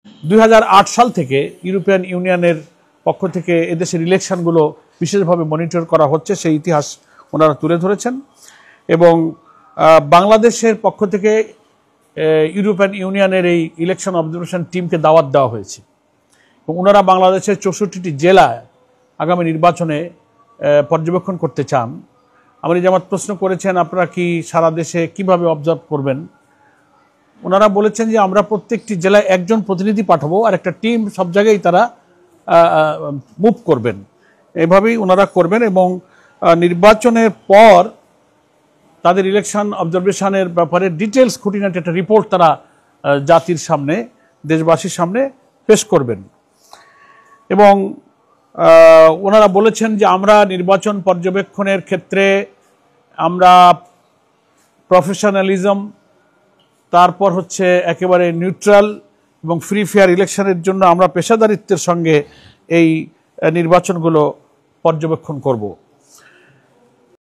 2008 সাল থেকে ইউরোপিয়ান ইউনিয়নের পক্ষ থেকে এদেশের ইলেকশনগুলো বিশেষভাবে মনিটর করা হচ্ছে, সেই ইতিহাস ওনারা তুলে ধরেছেন। এবং বাংলাদেশের পক্ষ থেকে ইউরোপিয়ান ইউনিয়নের এই ইলেকশন অবজারভেশন টিমকে দাওয়াত দেওয়া হয়েছে এবং ওনারা বাংলাদেশের 64টি জেলায় আগামী নির্বাচনে পর্যবেক্ষণ করতে চান। আমাদের জামাত প্রশ্ন করেছেন, আপনারা কি সারা দেশে কিভাবে অবজার্ভ করবেন? ওনারা বলেছেন যে আমরা প্রত্যেকটি জেলায় একজন প্রতিনিধি পাঠাবো আর একটা টিম সব জায়গায় তারা মুভ করবেন, এভাবেই ওনারা করবেন। এবং নির্বাচনের পর তাদের ইলেকশন অবজারভেশনের ব্যাপারে ডিটেলস খুঁটিনাটি একটা রিপোর্ট তারা জাতির সামনে, দেশবাসীর সামনে পেশ করবেন। এবং ওনারা বলেছেন যে আমরা নির্বাচন পর্যবেক্ষণের ক্ষেত্রে আমরা প্রফেশনালিজম, তারপর হচ্ছে একেবারে নিউট্রাল এবং ফ্রি ফেয়ার ইলেকশনের জন্য আমরা পেশাদারিত্বের সঙ্গে এই নির্বাচনগুলো পর্যবেক্ষণ করব।